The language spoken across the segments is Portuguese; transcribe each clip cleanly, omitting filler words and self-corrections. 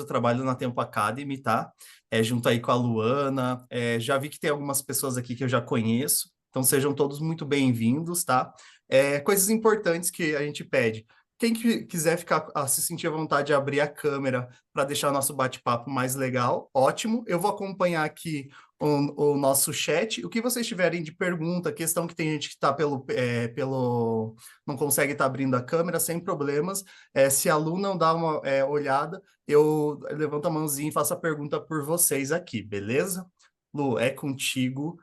trabalho na Tempo Academy, tá? Junto aí com a Luana. Já vi que tem algumas pessoas aqui que eu já conheço, então sejam todos muito bem-vindos, tá? Coisas importantes que a gente pede. Quem quiser ficar, se sentir à vontade de abrir a câmera para deixar nosso bate-papo mais legal, ótimo. Eu vou acompanhar aqui o nosso chat. O que vocês tiverem de pergunta, questão que tem gente que está não consegue estar abrindo a câmera, sem problemas. Se a Lu não dá uma olhada, eu levanto a mãozinha e faço a pergunta por vocês aqui, beleza? Lu, é contigo.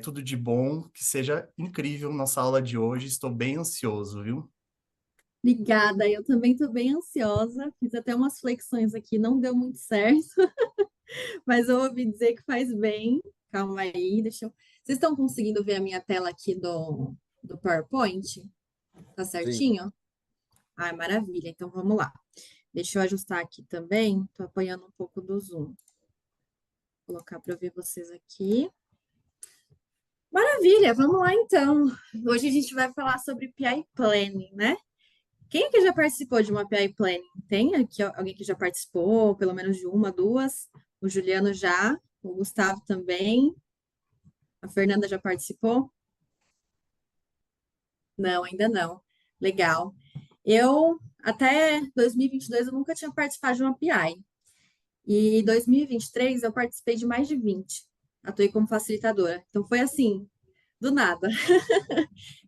Tudo de bom, que seja incrível nossa aula de hoje. Estou bem ansioso, viu? Obrigada, eu também estou bem ansiosa. Fiz até umas flexões aqui, não deu muito certo, mas eu ouvi dizer que faz bem. Calma aí, deixa eu. Vocês estão conseguindo ver a minha tela aqui do PowerPoint? Tá Sim. certinho? Ah, maravilha. Então vamos lá. Deixa eu ajustar aqui também. Estou apanhando um pouco do Zoom. Vou colocar para ver vocês aqui. Maravilha, vamos lá então. Hoje a gente vai falar sobre PI Planning, né? Quem aqui já participou de uma PI Planning? Tem aqui alguém que já participou, pelo menos de uma, duas? O Juliano já, o Gustavo também. A Fernanda já participou? Não, ainda não. Legal. Eu, até 2022, eu nunca tinha participado de uma PI. E em 2023, eu participei de mais de 20. Atuei como facilitadora. Então, foi assim, do nada.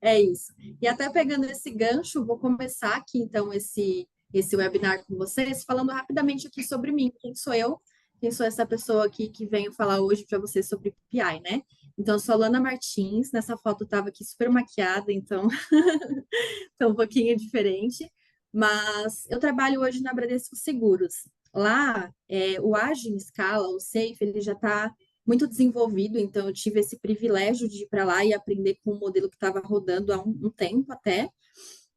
É isso. E até pegando esse gancho, vou começar aqui, então, esse webinar com vocês, falando rapidamente aqui sobre mim. Quem sou eu? Quem sou essa pessoa aqui que venho falar hoje para vocês sobre PI, né? Então, eu sou a Luana Martins. Nessa foto eu estava aqui super maquiada, então, tá um pouquinho diferente. Mas eu trabalho hoje na Bradesco Seguros. Lá, o Agile em Scala, o Safe, ele já está muito desenvolvido, então eu tive esse privilégio de ir para lá e aprender com um modelo que estava rodando há um tempo até.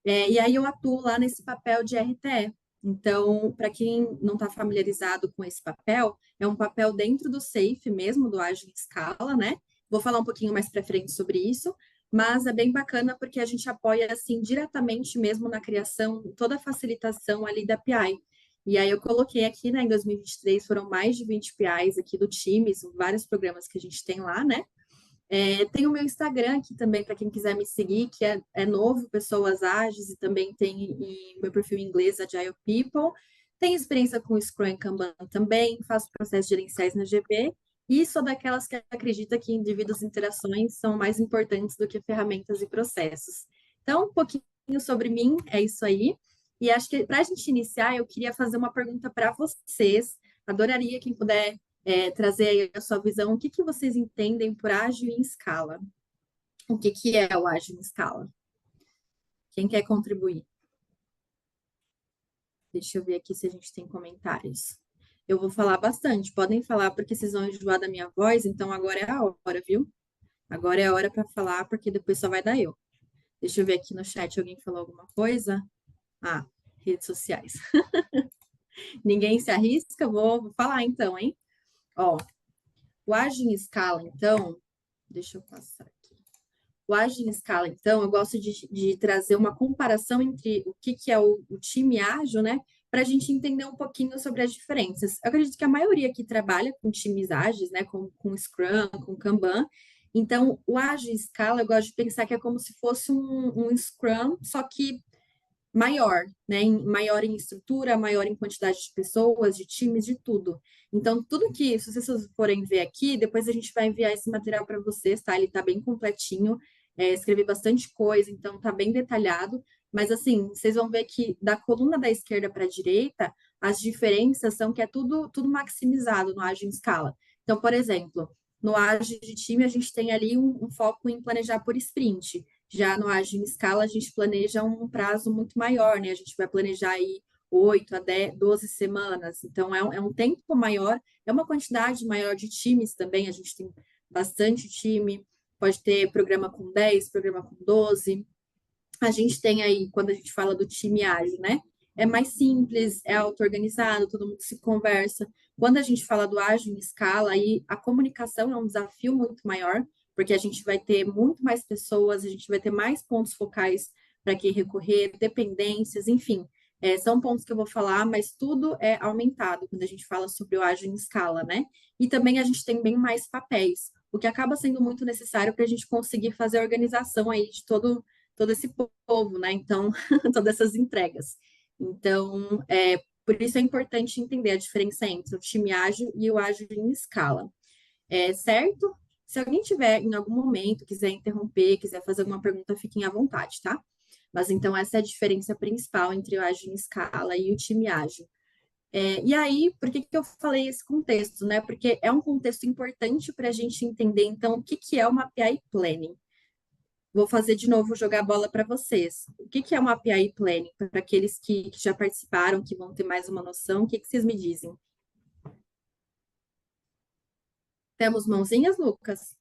E aí eu atuo lá nesse papel de RTE. Então, para quem não está familiarizado com esse papel, é um papel dentro do Safe mesmo, do Agile em Scala, né? Vou falar um pouquinho mais para frente sobre isso, mas é bem bacana porque a gente apoia assim diretamente mesmo na criação, toda a facilitação ali da PI. E aí eu coloquei aqui, né, em 2023 foram mais de 20 PIs aqui do time, são vários programas que a gente tem lá, né? Tem o meu Instagram aqui também, para quem quiser me seguir, que é novo, Pessoas Ágeis, e também tem meu perfil em inglês, Agile People. Tenho experiência com Scrum e Kanban também, faço processos gerenciais na GB, e sou daquelas que acredita que indivíduos e interações são mais importantes do que ferramentas e processos. Então, um pouquinho sobre mim, é isso aí. E acho que para a gente iniciar, eu queria fazer uma pergunta para vocês. Adoraria quem puder trazer aí a sua visão. O que que vocês entendem por ágil em escala? O que que é o ágil em escala? Quem quer contribuir? Deixa eu ver aqui se a gente tem comentários. Eu vou falar bastante, podem falar porque vocês vão enjoar da minha voz, então agora é a hora, viu? Agora é a hora para falar, porque depois só vai dar eu. Deixa eu ver aqui no chat, alguém falou alguma coisa? Ah, redes sociais. Ninguém se arrisca? Vou falar então, hein? Ó, o ágil em escala, então, deixa eu passar aqui. O ágil em escala, então, eu gosto de trazer uma comparação entre o que é o time ágil, né? Para a gente entender um pouquinho sobre as diferenças. Eu acredito que a maioria aqui trabalha com times ágeis, né? Com Scrum, com Kanban. Então, o ágil em escala, eu gosto de pensar que é como se fosse um Scrum, só que maior, né? Maior em estrutura, maior em quantidade de pessoas, de times, de tudo. Então, tudo que, se vocês forem ver aqui, depois a gente vai enviar esse material para vocês, tá? Ele tá bem completinho, escrevi bastante coisa, então tá bem detalhado. Mas assim, vocês vão ver que da coluna da esquerda para a direita, as diferenças são que é tudo maximizado no Agile em escala. Então, por exemplo, no Agile de time, a gente tem ali um foco em planejar por sprint. Já no Agile em escala, a gente planeja um prazo muito maior, né? A gente vai planejar aí 8 a 10, 12 semanas. Então, é um tempo maior, é uma quantidade maior de times também. A gente tem bastante time, pode ter programa com 10, programa com 12. A gente tem aí, quando a gente fala do time ágil, né? É mais simples, é auto-organizado, todo mundo se conversa. Quando a gente fala do ágil em escala, aí a comunicação é um desafio muito maior, porque a gente vai ter muito mais pessoas, a gente vai ter mais pontos focais para quem recorrer, dependências, enfim. São pontos que eu vou falar, mas tudo é aumentado quando a gente fala sobre o ágil em escala, né? E também a gente tem bem mais papéis, o que acaba sendo muito necessário para a gente conseguir fazer a organização aí de todo esse povo, né? Então, todas essas entregas. Então, por isso é importante entender a diferença entre o time ágil e o ágil em escala. Certo? Se alguém tiver em algum momento, quiser interromper, quiser fazer alguma pergunta, fiquem à vontade, tá? Mas então essa é a diferença principal entre o ágil em escala e o time ágil. E aí, por que que eu falei esse contexto, né? Porque é um contexto importante para a gente entender, então, o que que é uma PI Planning. Vou fazer de novo, jogar a bola para vocês. O que que é uma PI Planning? Para aqueles que já participaram, que vão ter mais uma noção, o que que vocês me dizem? Temos mãozinhas, Lucas?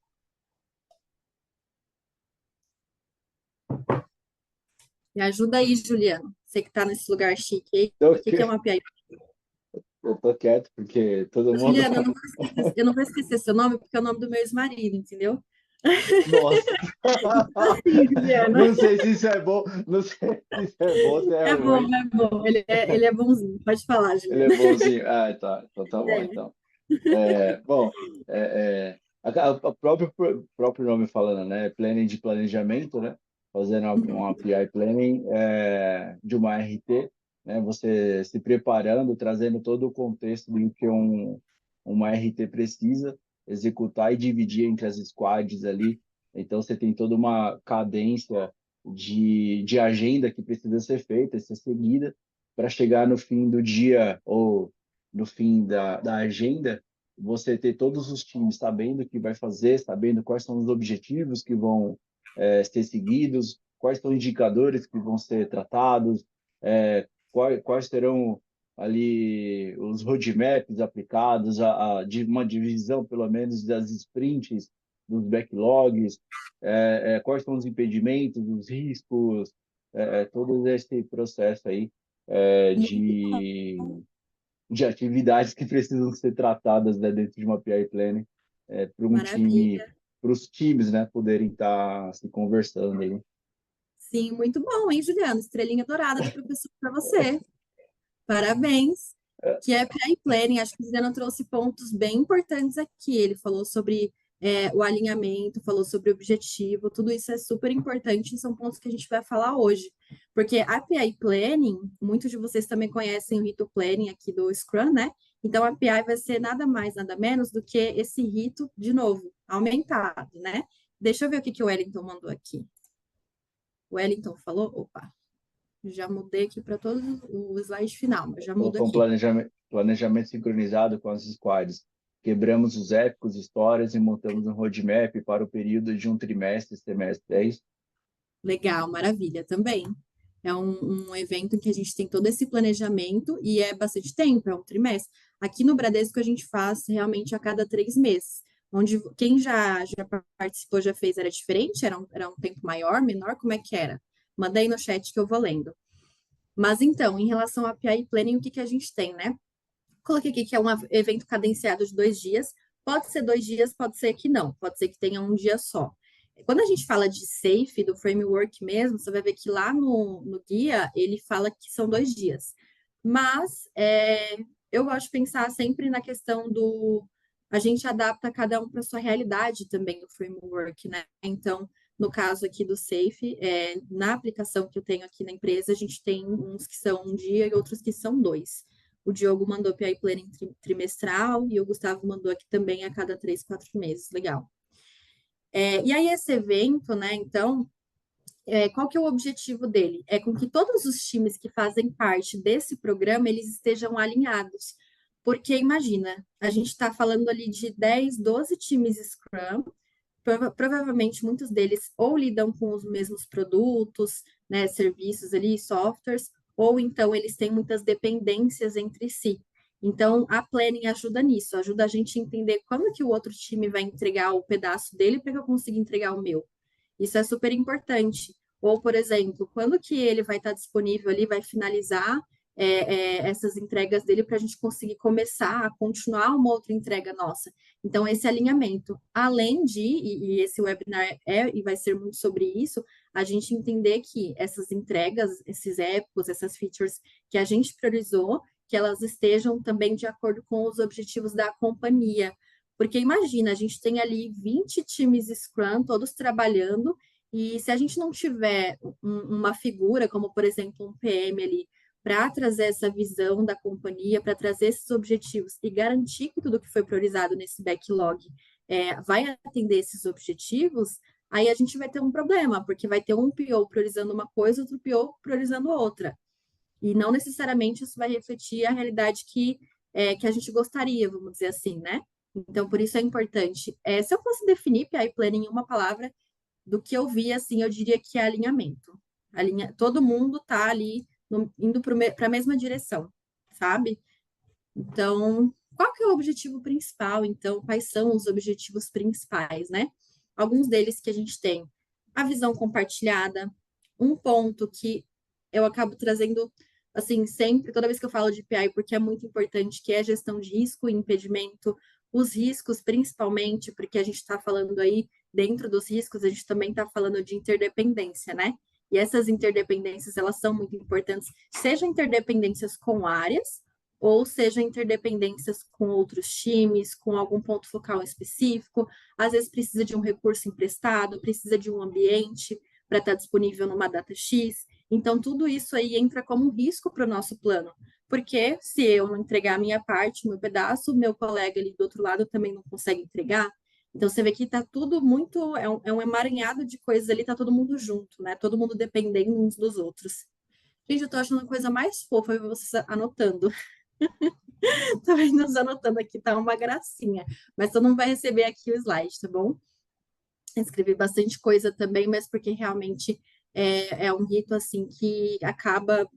Me ajuda aí, Juliano. Você que está nesse lugar chique aí. Tô O que que é uma PI? Eu tô quieto, porque todo mundo Juliano, fala. eu não vou esquecer seu nome, porque é o nome do meu ex-marido, entendeu? Nossa! Sim, Juliano. Não sei se isso é bom, não sei se isso é bom ou se é É bom, ruim. é bom. Ele é bonzinho. Pode falar, Ele Juliano. é bonzinho. Ah, tá. Então tá bom, É. então. Bom, o próprio nome falando, né? Planning de planejamento, né? Fazendo uma API Planning de uma RT, né? Você se preparando, trazendo todo o contexto do que uma RT precisa executar e dividir entre as squads ali. Então, você tem toda uma cadência de agenda que precisa ser feita, ser seguida, para chegar no fim do dia ou no fim da agenda, você ter todos os times sabendo o que vai fazer, sabendo quais são os objetivos que vão ser seguidos, quais são os indicadores que vão ser tratados, quais serão ali os roadmaps aplicados, de uma divisão, pelo menos, das sprints, dos backlogs, quais são os impedimentos, os riscos, todo esse processo aí Muito de atividades que precisam ser tratadas, né, dentro de uma PI Planning, para um time, maravilha. para os times, né, poderem estar se conversando aí. Sim, muito bom, hein, Juliano? Estrelinha dourada do professor para você. Parabéns. Que é PI Planning. Acho que o Juliano trouxe pontos bem importantes aqui. Ele falou sobre o alinhamento, falou sobre o objetivo, tudo isso é super importante e são pontos que a gente vai falar hoje. Porque a PI Planning, muitos de vocês também conhecem o rito Planning aqui do Scrum, né? Então a PI vai ser nada mais, nada menos do que esse rito, de novo, aumentado, né? Deixa eu ver o que que o Wellington mandou aqui. O Wellington falou, opa, já mudei aqui para todo o slide final, mas já mudo Colocou um aqui. planejamento sincronizado com as squads. Quebramos os épicos, histórias e montamos um roadmap para o período de um trimestre, semestre. É isso? Legal, maravilha também. É um evento em que a gente tem todo esse planejamento e é bastante tempo, é um trimestre. Aqui no Bradesco a gente faz realmente a cada 3 meses, onde quem já participou, já fez, era diferente? Era um tempo maior, menor? Como é que era? Manda aí no chat que eu vou lendo. Mas então, em relação ao PI Planning, o que que a gente tem, né? Coloquei aqui que é um evento cadenciado de 2 dias. Pode ser 2 dias, pode ser que não, pode ser que tenha um dia só. Quando a gente fala de SAFe, do framework mesmo, você vai ver que lá no guia ele fala que são 2 dias. Mas eu gosto de pensar sempre na questão do. A gente adapta cada um para sua realidade também, o framework, né? Então, no caso aqui do SAFe, na aplicação que eu tenho aqui na empresa, a gente tem uns que são um dia e outros que são 2. O Diogo mandou PI Planning trimestral e o Gustavo mandou aqui também a cada 3, 4 meses. Legal. E aí, esse evento, né? Então, qual que é o objetivo dele? É com que todos os times que fazem parte desse programa, eles estejam alinhados. Porque, imagina, a gente está falando ali de 10, 12 times Scrum, provavelmente muitos deles ou lidam com os mesmos produtos, né, serviços ali, softwares, ou então eles têm muitas dependências entre si. Então, a planning ajuda nisso, ajuda a gente a entender quando que o outro time vai entregar o pedaço dele para que eu consiga entregar o meu. Isso é super importante. Ou, por exemplo, quando que ele vai estar disponível ali, vai finalizar essas entregas dele para a gente conseguir começar a continuar uma outra entrega nossa. Então, esse alinhamento, além de, e esse webinar e vai ser muito sobre isso, a gente entender que essas entregas, esses épicos, essas features que a gente priorizou, que elas estejam também de acordo com os objetivos da companhia. Porque imagina, a gente tem ali 20 times Scrum, todos trabalhando, e se a gente não tiver uma figura, como por exemplo um PM ali, para trazer essa visão da companhia, para trazer esses objetivos e garantir que tudo que foi priorizado nesse backlog vai atender esses objetivos, aí a gente vai ter um problema, porque vai ter um PO priorizando uma coisa, outro PO priorizando outra. E não necessariamente isso vai refletir a realidade que a gente gostaria, vamos dizer assim, né? Então, por isso é importante. Se eu fosse definir PI Planning em uma palavra, do que eu vi, assim, eu diria que é alinhamento. Todo mundo está ali indo para a mesma direção, sabe? Então, qual que é o objetivo principal? Então, quais são os objetivos principais, né? Alguns deles que a gente tem. A visão compartilhada, um ponto que eu acabo trazendo, assim, sempre, toda vez que eu falo de PI, porque é muito importante, que é a gestão de risco e impedimento, os riscos, principalmente, porque a gente está falando aí, dentro dos riscos, a gente também está falando de interdependência, né? E essas interdependências, elas são muito importantes, seja interdependências com áreas, ou seja, interdependências com outros times, com algum ponto focal específico, às vezes precisa de um recurso emprestado, precisa de um ambiente para estar disponível numa data X. Então, tudo isso aí entra como um risco para o nosso plano, porque se eu não entregar a minha parte, o meu pedaço, meu colega ali do outro lado também não consegue entregar. Então, você vê que está tudo muito, é um emaranhado de coisas ali, está todo mundo junto, né? Todo mundo dependendo uns dos outros. Gente, eu estou achando a coisa mais fofa vocês anotando. Também nos anotando aqui, tá uma gracinha. Mas todo mundo vai receber aqui o slide, tá bom? Escrevi bastante coisa também, mas porque realmente é um rito assim que acaba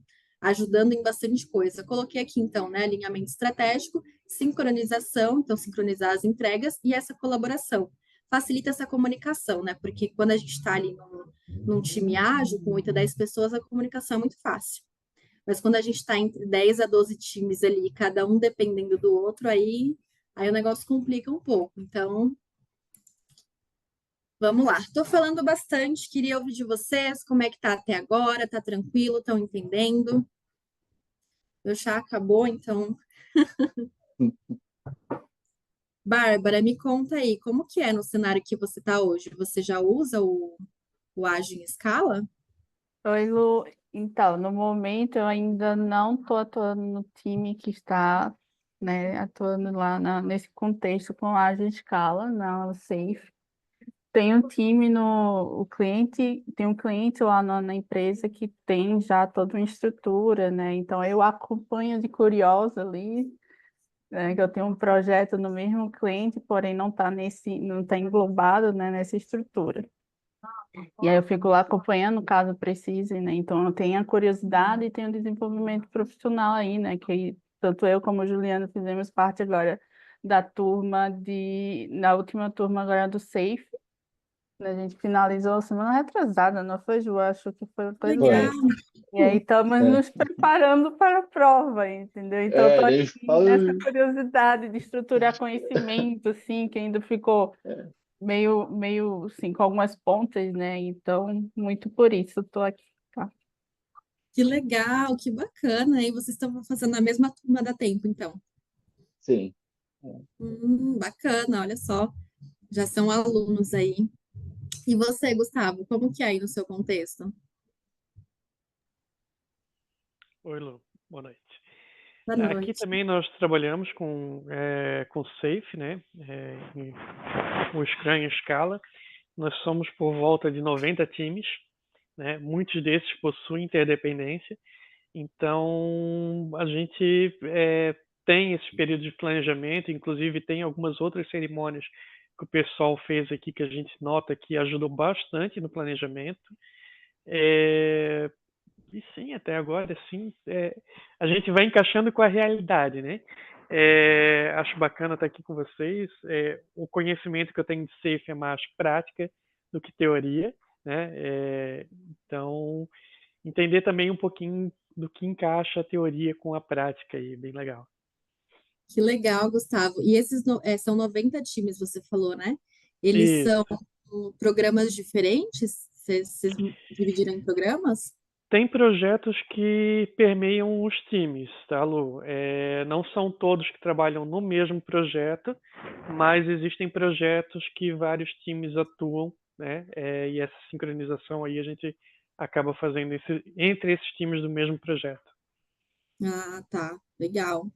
ajudando em bastante coisa. Coloquei aqui então, né, alinhamento estratégico, sincronização, então sincronizar as entregas e essa colaboração. Facilita essa comunicação, né? Porque quando a gente está ali num time ágil, com 8 a 10 pessoas, a comunicação é muito fácil. Mas quando a gente está entre 10 a 12 times ali, cada um dependendo do outro, aí o negócio complica um pouco. Então, vamos lá. Estou falando bastante, queria ouvir de vocês, como é que tá até agora? Tá tranquilo? Estão entendendo? Meu chá acabou, então. Bárbara, me conta aí, como que é no cenário que você está hoje? Você já usa o Agile em escala? Oi, Lu. Então, no momento eu ainda não estou atuando no time que está, né, atuando lá nesse contexto com a Agile Scala, na Safe. Tem um time no o cliente, tem um cliente lá na empresa que tem já toda uma estrutura, né? Então eu acompanho de curiosa ali, né, que eu tenho um projeto no mesmo cliente, porém não está englobado, né, nessa estrutura. E aí eu fico lá acompanhando caso precise, né? Então eu tenho a curiosidade e tenho o desenvolvimento profissional aí, né? Que tanto eu como o Juliano fizemos parte agora da na última turma agora do SAFE, né? A gente finalizou semana retrasada, não foi, Ju? Acho que foi coisa Legal. assim. E aí estamos É, nos preparando para a prova, entendeu? Então eu tô nem aqui nessa falo. curiosidade de estruturar conhecimento, assim, que ainda ficou meio assim, com algumas pontas, né? Então, muito por isso estou aqui, tá? Que legal, que bacana. E vocês estão fazendo a mesma turma da tempo, então. Sim. Bacana, olha só. Já são alunos aí. E você, Gustavo, como que é aí no seu contexto? Oi, Lu. Boa noite. Boa Aqui noite. também nós trabalhamos com Safe, né? Com Scrum em escala. Nós somos por volta de 90 times, né? Muitos desses possuem interdependência. Então, a gente tem esse período de planejamento, inclusive tem algumas outras cerimônias que o pessoal fez aqui que a gente nota que ajudam bastante no planejamento. E sim, até agora, sim, a gente vai encaixando com a realidade, né? Acho bacana estar aqui com vocês. O conhecimento que eu tenho de Safe é mais prática do que teoria, né? Então, entender também um pouquinho do que encaixa a teoria com a prática aí, bem legal. Que legal, Gustavo. E esses são 90 times, você falou, né? Eles são Isso. programas diferentes? Vocês dividiram em programas? Tem projetos que permeiam os times, tá, Lu? Não são todos que trabalham no mesmo projeto, mas existem projetos que vários times atuam, né? E essa sincronização aí a gente acaba fazendo entre esses times do mesmo projeto. Ah, tá. Legal.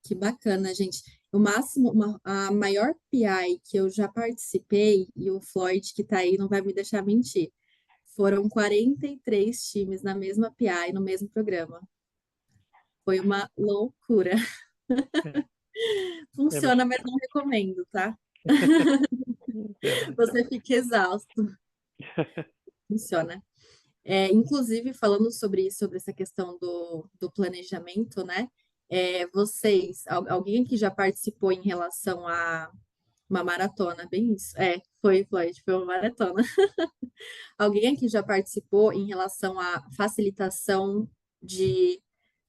Que bacana, gente. O máximo, a maior PI que eu já participei, e o Floyd que tá aí não vai me deixar mentir, foram 43 times na mesma PI, no mesmo programa. Foi uma loucura. É Funciona, mas não recomendo, tá? verdade. Você fica exausto. Funciona. Inclusive, falando sobre essa questão do planejamento, né? Alguém aqui já participou em relação a uma maratona, bem isso? Foi, Floyd, foi uma maratona. Alguém aqui já participou em relação à facilitação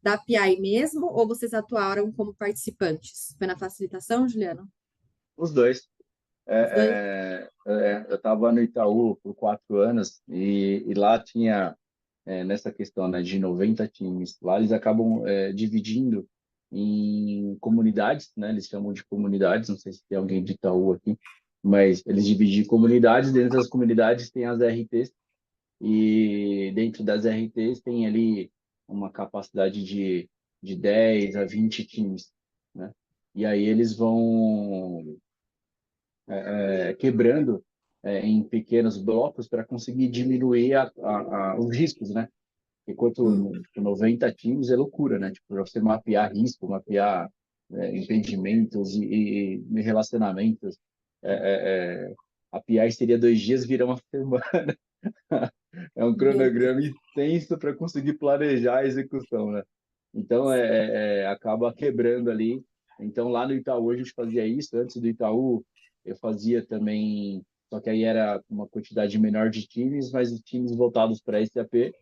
da PI mesmo, ou vocês atuaram como participantes? Foi na facilitação, Juliano? Os dois. Os dois? Eu estava no Itaú por 4 anos e lá tinha, nessa questão, né, de 90 times, lá eles acabam dividindo em comunidades, né, eles chamam de comunidades, não sei se tem alguém de Itaú aqui, mas eles dividem em comunidades, dentro das comunidades tem as RTs, e dentro das RTs tem ali uma capacidade de 10 a 20 times, né? E aí eles vão quebrando em pequenos blocos para conseguir diminuir os riscos, né? Enquanto 90 times é loucura, né? Tipo, pra você mapear risco, mapear impedimentos e relacionamentos. A PI seria 2 dias, vira uma semana. É um Meu Deus. cronograma extenso para conseguir planejar a execução, né? Então, acaba quebrando ali. Então, lá no Itaú, a gente fazia isso. Antes do Itaú, eu fazia também, só que aí era uma quantidade menor de times, mas os times voltados para SAP.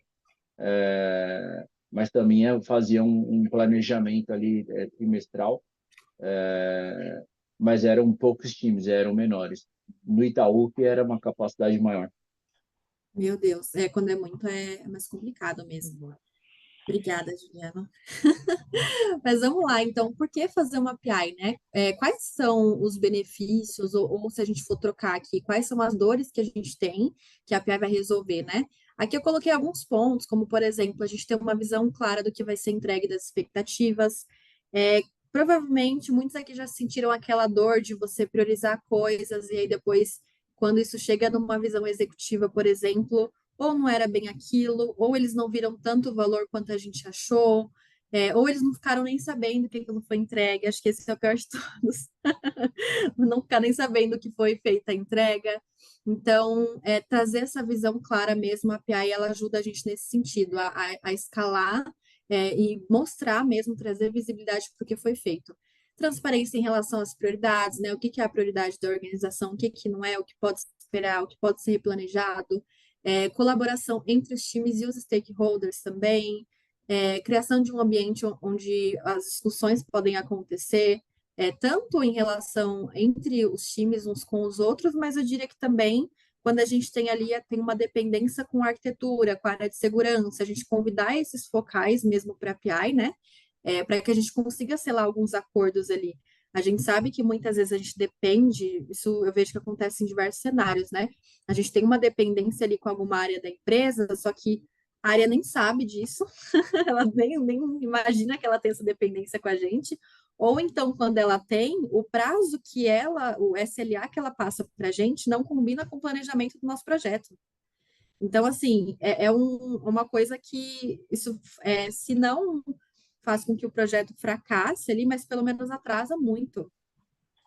Mas também eu fazia um planejamento ali trimestral, mas eram poucos times, eram menores. No Itaú, que era uma capacidade maior. Meu Deus. Quando é muito, é mais complicado mesmo. Obrigada, Juliana. Mas vamos lá, então, por que fazer uma PI, né? Quais são os benefícios, ou se a gente for trocar aqui, quais são as dores que a gente tem que a PI vai resolver, né? Aqui eu coloquei alguns pontos, como, por exemplo, a gente ter uma visão clara do que vai ser entregue das expectativas. Provavelmente, muitos aqui já sentiram aquela dor de você priorizar coisas e aí depois, quando isso chega numa visão executiva, por exemplo, ou não era bem aquilo, ou eles não viram tanto valor quanto a gente achou, ou eles não ficaram nem sabendo que aquilo foi entregue. Acho que esse é o pior de todos. Não ficar nem sabendo que foi feita a entrega. Então, trazer essa visão clara mesmo, a PI, ela ajuda a gente nesse sentido, a escalar e mostrar mesmo, trazer visibilidade para o que foi feito. Transparência em relação às prioridades, né? O que é a prioridade da organização, o que não é, o que pode se esperar, o que pode ser replanejado. Colaboração entre os times e os stakeholders também, criação de um ambiente onde as discussões podem acontecer, tanto em relação entre os times uns com os outros, mas eu diria que também quando a gente tem uma dependência com a arquitetura, com a área de segurança, a gente convidar esses focais mesmo para a PI, né? Para que a gente consiga selar alguns acordos ali. A gente sabe que muitas vezes a gente depende, isso eu vejo que acontece em diversos cenários, né? A gente tem uma dependência ali com alguma área da empresa, só que a área nem sabe disso, ela nem imagina que ela tem essa dependência com a gente, ou então, quando ela tem, o prazo o SLA que ela passa para a gente não combina com o planejamento do nosso projeto. Então, assim, uma coisa que isso, se não faz com que o projeto fracasse ali, mas pelo menos atrasa muito.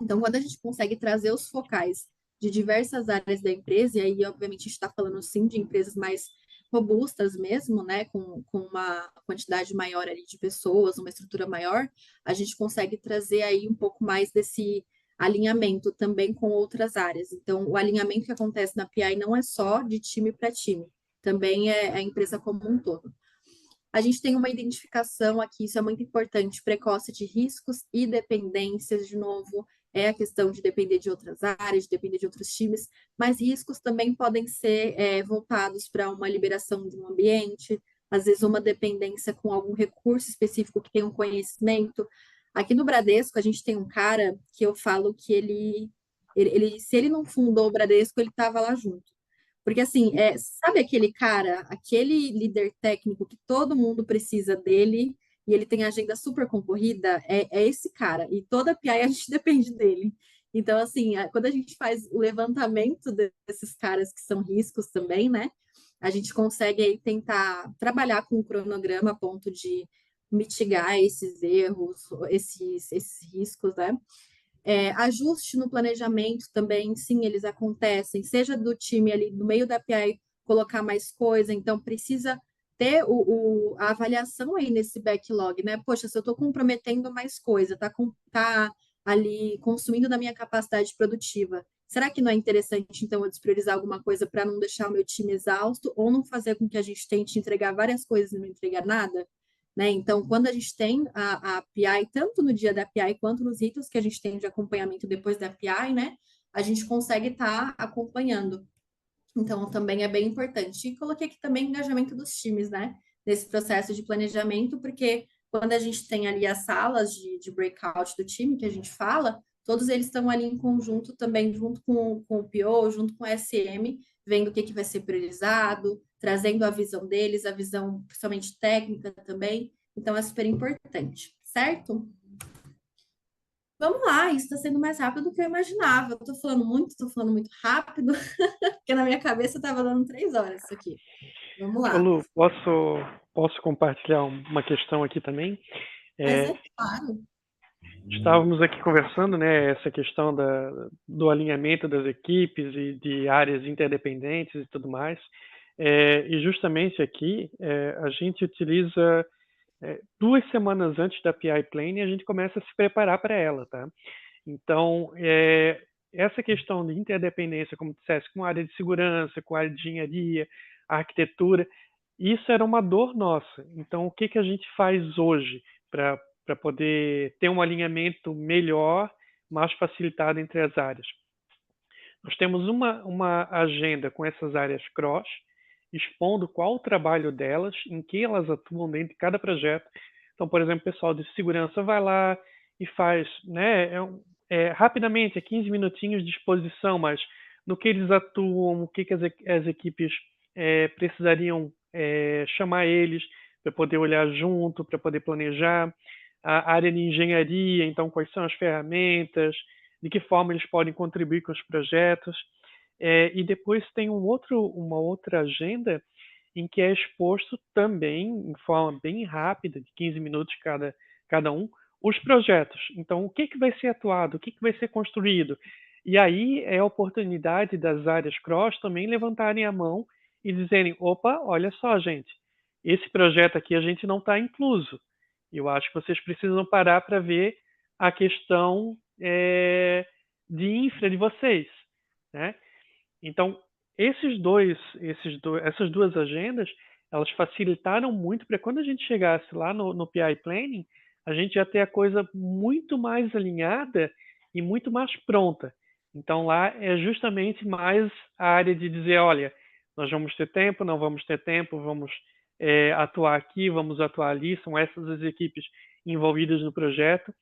Então, quando a gente consegue trazer os focais de diversas áreas da empresa, e aí, obviamente, a gente está falando, sim, de empresas mais robustas mesmo, né, com uma quantidade maior ali de pessoas, uma estrutura maior, a gente consegue trazer aí um pouco mais desse alinhamento também com outras áreas. Então, o alinhamento que acontece na PI não é só de time para time, também é a empresa como um todo. a gente tem uma identificação aqui, isso é muito importante, precoce de riscos e dependências, de novo, é a questão de depender de outras áreas, de depender de outros times, mas riscos também podem ser voltados para uma liberação de um ambiente, às vezes uma dependência com algum recurso específico que tem um conhecimento. Aqui no Bradesco, a gente tem um cara que eu falo que se ele não fundou o Bradesco, ele estava lá junto. Porque, assim, sabe aquele cara, aquele líder técnico que todo mundo precisa dele e ele tem agenda super concorrida? É esse cara. E toda PI a gente depende dele. Então, assim, quando a gente faz o levantamento desses caras que são riscos também, né? A gente consegue aí tentar trabalhar com o cronograma a ponto de mitigar esses erros, esses riscos, né? Ajuste no planejamento também, sim, eles acontecem, seja do time ali no meio da API colocar mais coisa, então precisa ter a avaliação aí nesse backlog, né? Poxa, se eu estou comprometendo mais coisa, tá ali consumindo da minha capacidade produtiva, será que não é interessante, então, eu despriorizar alguma coisa para não deixar o meu time exausto ou não fazer com que a gente tente entregar várias coisas e não entregar nada? Né? Então, quando a gente tem a API, tanto no dia da API quanto nos ritos que a gente tem de acompanhamento depois da API, né? A gente consegue estar acompanhando. Então, também é bem importante. E coloquei aqui também o engajamento dos times, né? Nesse processo de planejamento, porque quando a gente tem ali as salas de breakout do time, que a gente fala, todos eles estão ali em conjunto também, junto com o PO, junto com o SM, vendo o que vai ser priorizado, trazendo a visão deles, a visão principalmente técnica também. Então, é super importante, certo? Vamos lá, isso está sendo mais rápido do que eu imaginava. Eu estou falando muito rápido, porque na minha cabeça estava dando 3 horas isso aqui. Vamos lá. Lu, posso compartilhar uma questão aqui também? Mas claro. Estávamos aqui conversando, né, essa questão do alinhamento das equipes e de áreas interdependentes e tudo mais. E justamente aqui a gente utiliza 2 semanas antes da PI Planning, a gente começa a se preparar para ela, tá? Então, essa questão de interdependência, como dissesse, com a área de segurança, com a área de engenharia, arquitetura, isso era uma dor nossa. Então, o que a gente faz hoje para poder ter um alinhamento melhor, mais facilitado entre as áreas? Nós temos uma agenda com essas áreas cross, expondo qual o trabalho delas, em que elas atuam dentro de cada projeto. Então, por exemplo, o pessoal de segurança vai lá e faz, né, rapidamente, 15 minutinhos de exposição, mas no que eles atuam, o que as equipes precisariam chamar eles para poder olhar junto, para poder planejar. A área de engenharia, então, quais são as ferramentas, de que forma eles podem contribuir com os projetos. E depois tem uma outra agenda em que é exposto também, em forma bem rápida, de 15 minutos cada um, os projetos. Então, o que vai ser atuado, o que vai ser construído. E aí é a oportunidade das áreas cross também levantarem a mão e dizerem, opa, olha só, gente, esse projeto aqui a gente não está incluso. Eu acho que vocês precisam parar para ver a questão de infra de vocês, né? Então, essas 2 agendas, elas facilitaram muito para quando a gente chegasse lá no PI Planning, a gente já ter a coisa muito mais alinhada e muito mais pronta. Então, lá é justamente mais a área de dizer, olha, nós vamos ter tempo, não vamos ter tempo, vamos atuar aqui, vamos atuar ali, são essas as equipes envolvidas no projeto.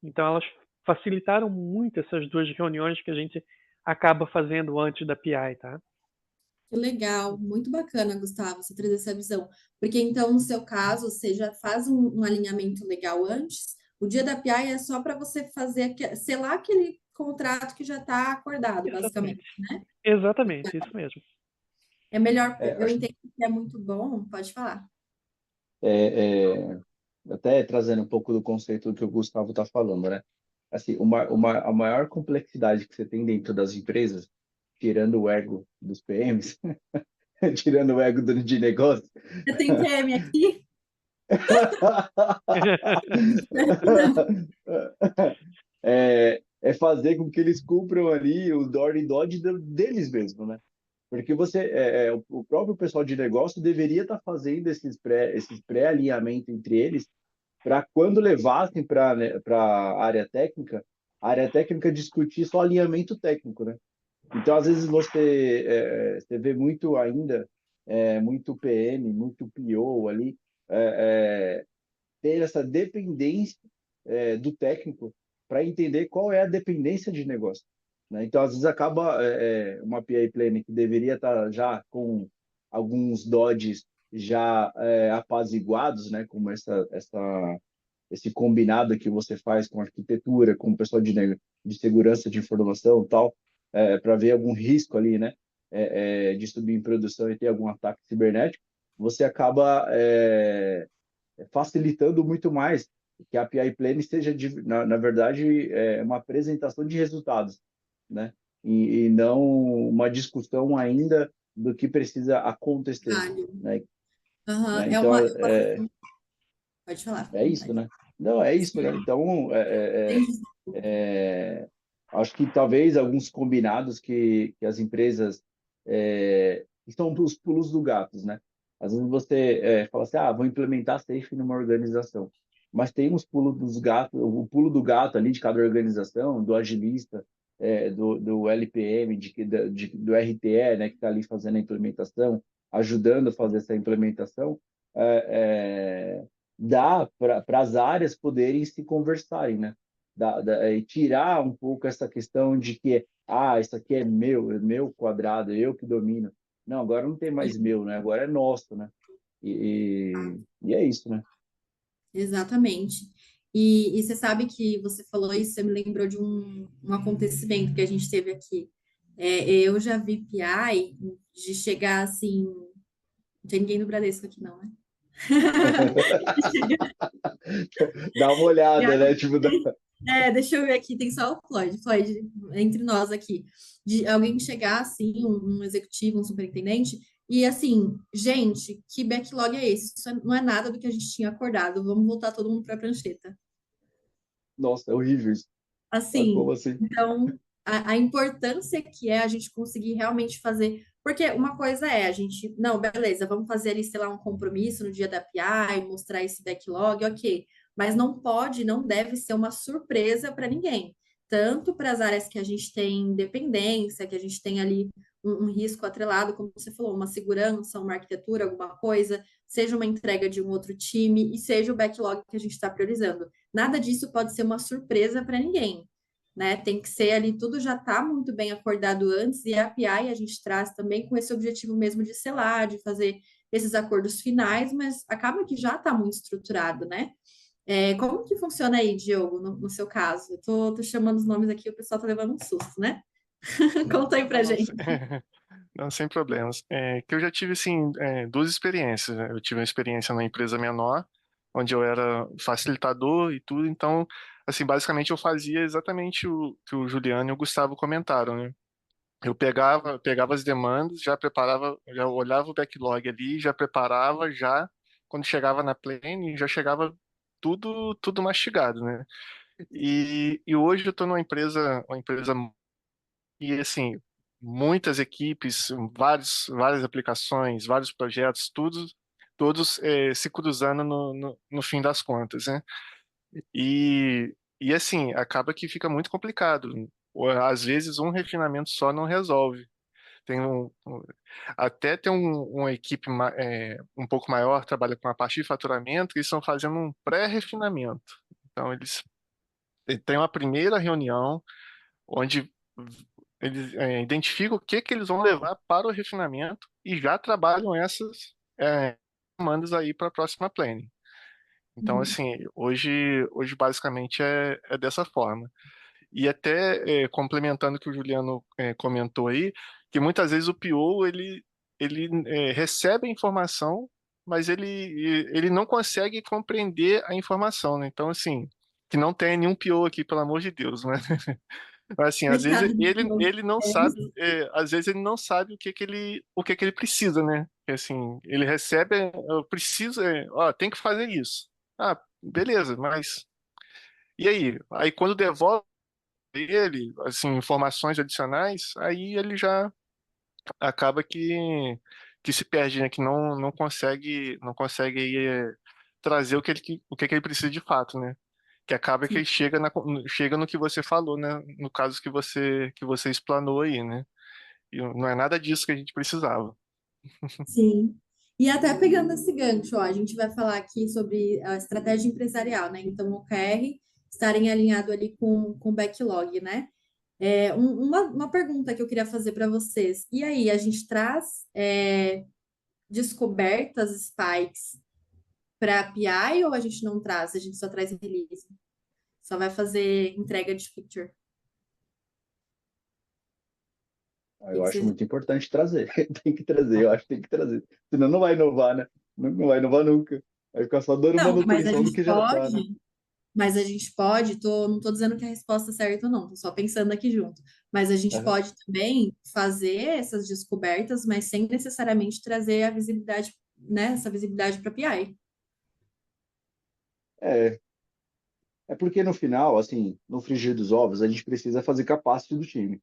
Então, elas facilitaram muito essas 2 reuniões que a gente acaba fazendo antes da PI, tá? Que legal, muito bacana, Gustavo, você trazer essa visão. Porque então, no seu caso, você já faz um alinhamento legal antes. O dia da PI é só para você selar aquele contrato que já está acordado, basicamente, né? Exatamente, isso mesmo. É melhor, eu entendo que é muito bom, pode falar. Até trazendo um pouco do conceito do que o Gustavo está falando, né? Assim, a maior complexidade que você tem dentro das empresas, tirando o ego dos PMs, tirando o ego de negócio. Você tem PM aqui? É fazer com que eles cumpram ali o door e dodge deles mesmo, né? Porque o próprio pessoal de negócio deveria estar fazendo esses pré-alinhamento entre eles, para quando levassem para a área técnica discutir só alinhamento técnico, né? Então, às vezes, você vê muito ainda, muito PM, muito PO ali, ter essa dependência do técnico para entender qual é a dependência de negócio, né? Então, às vezes, acaba uma PI Planning que deveria estar já com alguns dodges já apaziguados, né? Como esse combinado que você faz com arquitetura, com o pessoal de segurança de informação e tal, para ver algum risco ali, né? De subir em produção e ter algum ataque cibernético, você acaba facilitando muito mais que a API Planning seja, na verdade, uma apresentação de resultados, né? E não uma discussão ainda do que precisa acontecer, Vale. né? Aham, Né? Então, pode falar, fica à é isso, vontade. né? Não, é isso, né? Sim, Então, entendi. acho que talvez alguns combinados que as empresas que são os pulos do gato, né? Às vezes você fala assim, vou implementar safe numa organização, mas tem uns pulos dos gatos, o pulo do gato ali de cada organização, do agilista, do LPM, do RTE, né, que está ali fazendo a implementação, ajudando a fazer essa implementação, é, dá para as áreas poderem se conversarem, né? E tirar um pouco essa questão de que isso aqui é meu quadrado, eu que domino. Não, agora não tem mais meu, né? Agora é nosso, né? E é isso, né? Exatamente. E você sabe que você falou isso, você me lembrou de um acontecimento que a gente teve aqui. Eu já vi PI de chegar assim. Não tem ninguém do Bradesco aqui, não, né? Dá uma olhada, né? Tipo, Deixa eu ver aqui, tem só o Floyd. Floyd, entre nós aqui. De alguém chegar assim, um executivo, um superintendente, e assim, gente, que backlog é esse? Isso não é nada do que a gente tinha acordado. Vamos voltar todo mundo para a prancheta. nossa, é horrível isso. Como Assim, assim? então, a importância que é a gente conseguir realmente fazer. Porque uma coisa é a gente, não, beleza, vamos fazer ali, sei lá, um compromisso no dia da PI, mostrar esse backlog, ok. Mas não pode, não deve ser uma surpresa para ninguém. Tanto para as áreas que a gente tem dependência, que a gente tem ali um risco atrelado, como você falou, uma segurança, uma arquitetura, alguma coisa, seja uma entrega de um outro time e seja o backlog que a gente está priorizando. Nada disso pode ser uma surpresa para ninguém, né? Tem que ser ali, tudo já está muito bem acordado antes, e a API a gente traz também com esse objetivo mesmo de selar, de fazer esses acordos finais, mas acaba que já está muito estruturado, né? Como que funciona aí, Diogo, no seu caso? Eu tô chamando os nomes aqui, o pessoal tá levando um susto, né? Conta aí pra Não, gente. não, sem problemas. Que eu já tive, assim, duas experiências, né? Eu tive uma experiência na empresa menor, onde eu era facilitador e tudo, então, assim, basicamente eu fazia exatamente o que o Juliano e o Gustavo comentaram, né? Eu pegava as demandas, já preparava, já olhava o backlog ali, já preparava, já, quando chegava na plane, já chegava tudo mastigado, né? E hoje eu estou numa uma empresa e assim, muitas equipes, várias aplicações, vários projetos, todos se cruzando no fim das contas, né? E assim, acaba que fica muito complicado. Às vezes um refinamento só não resolve. Tem até tem uma equipe um pouco maior, trabalha com a parte de faturamento, que eles estão fazendo um pré-refinamento. Então, eles têm uma primeira reunião onde eles identificam o que que eles vão levar para o refinamento e já trabalham essas demandas aí para a próxima planning. Então, Uhum. assim, hoje basicamente é dessa forma. E até complementando o que o Juliano comentou aí, que muitas vezes o PO ele recebe a informação, mas ele não consegue compreender a informação, né? Então, assim, que não tem nenhum PO aqui, pelo amor de Deus, né? Assim, às vezes Coitado do povo. ele não sabe, às vezes ele não sabe o que que ele precisa, né? Que, assim, ele recebe, eu preciso, ó, tem que fazer isso. Ah, beleza, mas e aí? Aí quando devolve ele, assim, informações adicionais, aí ele já acaba que se perde, né? Que não consegue trazer o que ele precisa de fato, né? Que acaba que Sim. ele chega no que você falou, né? No caso que você explanou aí, né? E não é nada disso que a gente precisava. Sim. E até pegando esse gancho, ó, a gente vai falar aqui sobre a estratégia empresarial, né? Então, o OKR estarem alinhado ali com o backlog, né? Uma pergunta que eu queria fazer para vocês. E aí, a gente traz descobertas, spikes para API ou a gente não traz? A gente só traz release? Só vai fazer entrega de feature? O que Eu que acho vocês... muito importante trazer. Tem que trazer, eu acho que tem que trazer. Senão não vai inovar, né? Não vai inovar nunca. Vai ficar só dando Não, manutenção do que já tá, né? mas a gente pode, não estou dizendo que a resposta é certa ou não, estou só pensando aqui junto. Mas a gente Aham. pode também fazer essas descobertas, mas sem necessariamente trazer a visibilidade, né, essa visibilidade para a PI. É, é porque no final, assim, no frigir dos ovos, a gente precisa fazer capacity do time,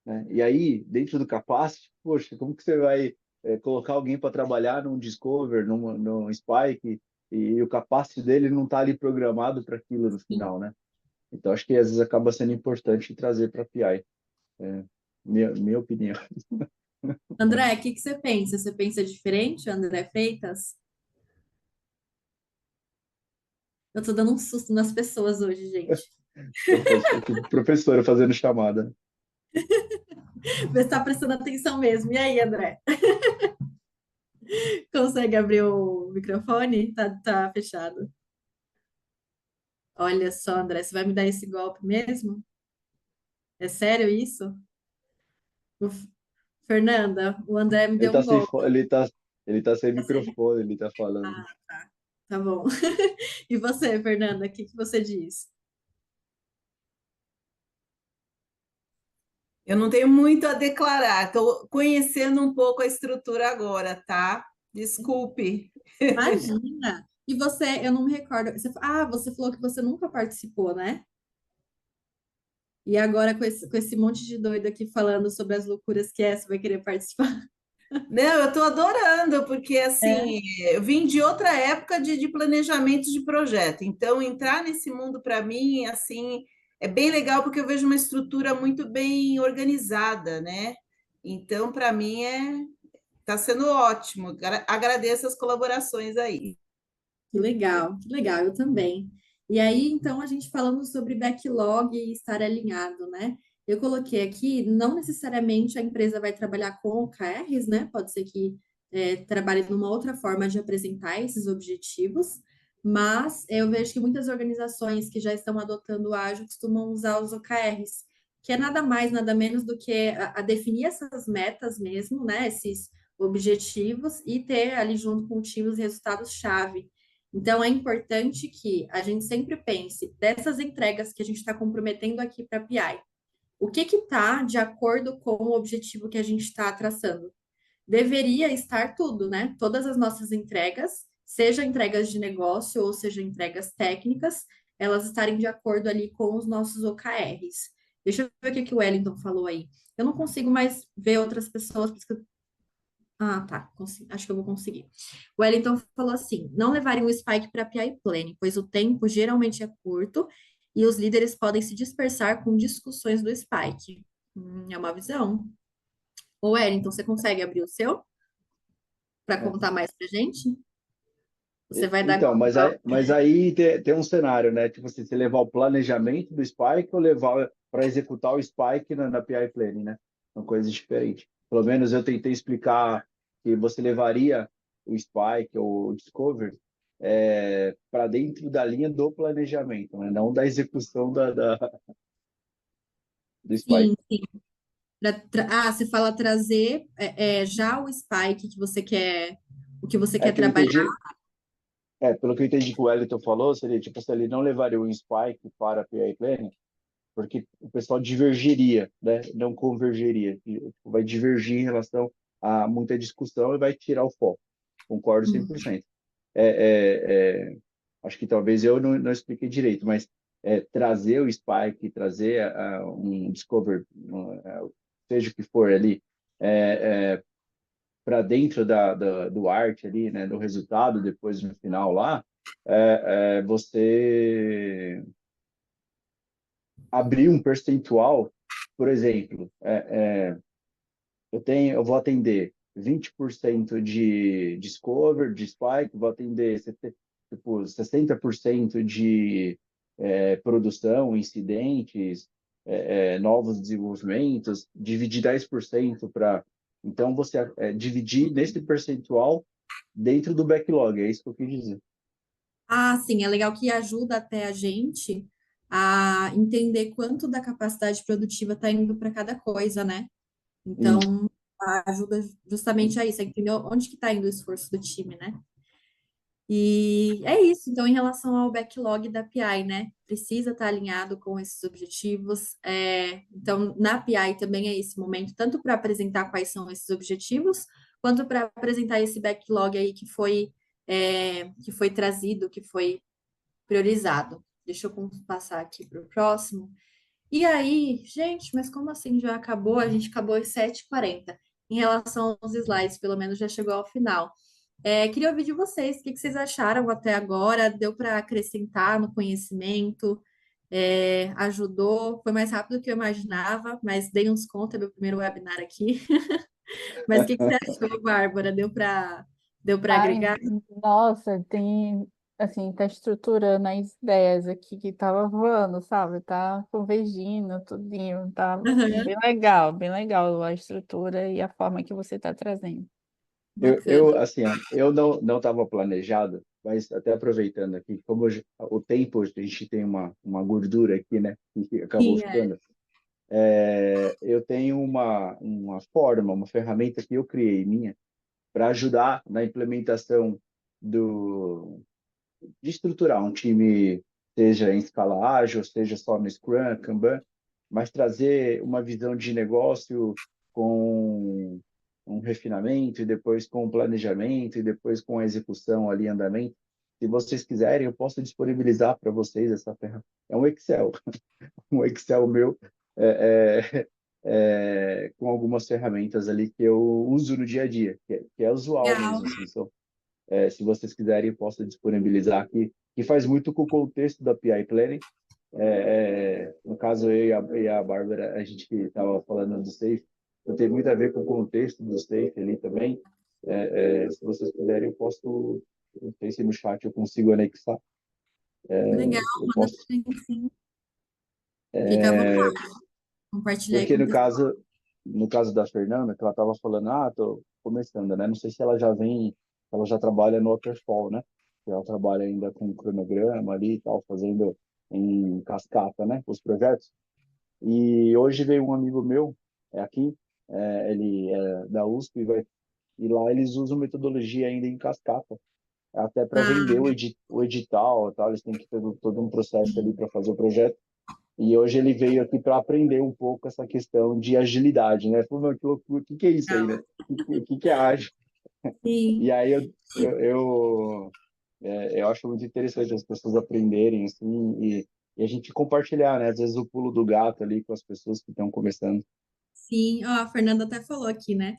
né? E aí, dentro do capacity, poxa, como que você vai colocar alguém para trabalhar num Discover, num Spike, e o capacity dele não está ali programado para aquilo no final, né? Então, acho que às vezes acaba sendo importante trazer para a PI. É, minha opinião. André, o que que você pensa? Você pensa diferente, André Freitas? Eu tô dando um susto nas pessoas hoje, gente. Professora fazendo chamada. Você está prestando atenção mesmo. E aí, André? Consegue abrir o microfone? Tá fechado. Olha só, André, você vai me dar esse golpe mesmo? É sério isso? O Fernanda, o André me Ele deu tá um sem, golpe. ele tá sem Tá sem- microfone, ele tá falando. tá bom. E você, Fernanda, o que que você diz? Eu não tenho muito a declarar, estou conhecendo um pouco a estrutura agora, tá? Desculpe. Imagina! E você, eu não me recordo. Você falou que você nunca participou, né? E agora, com esse monte de doido aqui falando sobre as loucuras que é, você vai querer participar? Não, eu estou adorando, porque É, assim, eu vim de outra época de planejamento de projeto. Então, entrar nesse mundo para mim, assim, é bem legal porque eu vejo uma estrutura muito bem organizada, né? Então, para mim, está sendo ótimo. Agradeço as colaborações aí. que legal, eu também. E aí, então, a gente falando sobre backlog e estar alinhado, né? Eu coloquei aqui, não necessariamente a empresa vai trabalhar com OKRs, né? Pode ser que trabalhe numa outra forma de apresentar esses objetivos, mas eu vejo que muitas organizações que já estão adotando o ágil costumam usar os OKRs, que é nada mais, nada menos do que a definir essas metas mesmo, né? Esses objetivos e ter ali junto com o time os resultados-chave. Então, é importante que a gente sempre pense dessas entregas que a gente está comprometendo aqui para a PI. O que está de acordo com o objetivo que a gente está traçando? Deveria estar tudo, né? Todas as nossas entregas, seja entregas de negócio ou seja entregas técnicas, elas estarem de acordo ali com os nossos OKRs. Deixa eu ver o que que o Wellington falou aí. Eu não consigo mais ver outras pessoas, tá. Acho que eu vou conseguir. O Wellington falou assim: não levarem o Spike para PI Planning, pois o tempo geralmente é curto e os líderes podem se dispersar com discussões do Spike. É uma visão. Ô, Wellington, você consegue abrir o seu para É. contar mais para gente? Você vai dar Então, mas aí tem um cenário, né? Tipo assim, você levar o planejamento do Spike ou levar para executar o Spike na PI Planning, né? São coisas diferentes. Pelo menos eu tentei explicar que você levaria o Spike ou o Discover para dentro da linha do planejamento, né? Não da execução do Spike. sim, sim. Você fala trazer já o Spike que você quer, o que você É quer que eu trabalhar. entendi, pelo que eu entendi que o Wellington falou, seria tipo se ele não levaria o Spike para a PI Planning, porque o pessoal divergiria, né? Não convergeria. Vai divergir em relação a muita discussão e vai tirar o foco. Concordo Hum, 100%. É, é, é, acho que talvez eu não expliquei direito, mas trazer o Spike, trazer um Discover, seja o que for ali, para dentro do arte ali, né, do resultado depois no final lá, você abrir um percentual, por exemplo, eu vou atender 20% de Discover, de Spike, vou atender tipo, 60% de produção, incidentes, novos desenvolvimentos, dividir 10% para... Então, você dividir nesse percentual dentro do backlog, é isso que eu quis dizer. Ah, sim, é legal que ajuda até a gente a entender quanto da capacidade produtiva está indo para cada coisa, né? Isso. Então, ajuda justamente a isso, a entender onde que está indo o esforço do time, né? E é isso. Então, em relação ao backlog da PI, né? Precisa estar alinhado com esses objetivos. Então, na PI também é esse momento, tanto para apresentar quais são esses objetivos, quanto para apresentar esse backlog aí que foi trazido, que foi priorizado. Deixa eu passar aqui para o próximo. E aí, gente, mas como assim já acabou? A gente acabou às 7h40. Em relação aos slides, pelo menos já chegou ao final. Queria ouvir de vocês, o que vocês acharam até agora? Deu para acrescentar no conhecimento? Ajudou? Foi mais rápido do que eu imaginava, mas dei uns conta, é meu primeiro webinar aqui. Mas o que você achou, Bárbara? Deu para Ai, agregar? nossa, assim, tá estruturando as ideias aqui que tava voando, sabe? Tá convergindo tudinho, tá Aham, bem legal a estrutura e a forma que você tá trazendo. bacana. Assim, ó, eu não estava planejado, mas até aproveitando aqui, como o tempo, a gente tem uma gordura aqui, né, que acabou Sim, ficando, eu tenho uma forma, uma ferramenta que eu criei minha para ajudar na implementação de estruturar um time, seja em escala ágil, seja só no Scrum, Kanban, mas trazer uma visão de negócio com um refinamento e depois com o planejamento e depois com a execução ali, andamento. Se vocês quiserem, eu posso disponibilizar para vocês essa ferramenta. É um Excel, um Excel meu com algumas ferramentas ali que eu uso no dia a dia, que é usual legal. mesmo, assim, se vocês quiserem, eu posso disponibilizar aqui, que faz muito com o contexto da PI Planning. No caso, eu e a Bárbara, a gente que estava falando do Safe, então tem muito a ver com o contexto do Safe ali também. Se vocês quiserem, eu posso, não sei se no chat eu consigo anexar, Legal, eu manda posso, pra gente, sim. Fica à vontade. Compartilhar aí porque com o no pessoal. caso, no caso da Fernanda, que ela estava falando, tô começando, né? Não sei se ela já trabalha no Waterfall, né? Ela trabalha ainda com cronograma ali e tal, fazendo em cascata, né? Os projetos. E hoje veio um amigo meu, aqui, ele é da USP, e lá eles usam metodologia ainda em cascata, até para vender Ah, o edital, tal, eles têm que ter todo um processo ali para fazer o projeto. E hoje ele veio aqui para aprender um pouco essa questão de agilidade, né? Falou, meu, que loucura, o que é isso aí, né? legal. O que é ágil? E Sim. aí eu acho muito interessante as pessoas aprenderem, assim, e a gente compartilhar, né? Às vezes o pulo do gato ali com as pessoas que estão começando. Sim, ó, a Fernanda até falou aqui, né?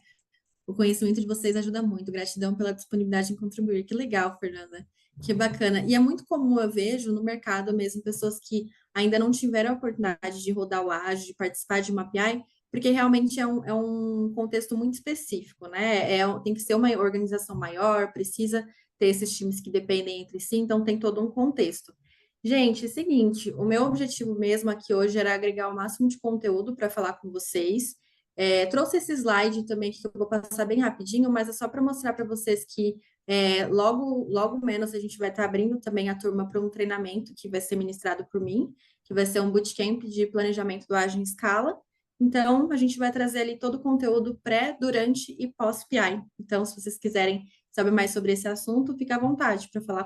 O conhecimento de vocês ajuda muito. Gratidão pela disponibilidade em contribuir. Que legal, Fernanda. Que bacana. E é muito comum eu vejo no mercado mesmo pessoas que ainda não tiveram a oportunidade de rodar o ágil, de participar de uma API, porque realmente é um contexto muito específico, né? Tem que ser uma organização maior, precisa ter esses times que dependem entre si, então tem todo um contexto. Gente, é o seguinte, o meu objetivo mesmo aqui hoje era agregar o máximo de conteúdo para falar com vocês. Trouxe esse slide também que eu vou passar bem rapidinho, mas é só para mostrar para vocês que logo menos a gente vai estar abrindo também a turma para um treinamento que vai ser ministrado por mim, que vai ser um bootcamp de planejamento do Agile em Scala. Então, a gente vai trazer ali todo o conteúdo pré, durante e pós-PI. Então, se vocês quiserem saber mais sobre esse assunto, fica à vontade para falar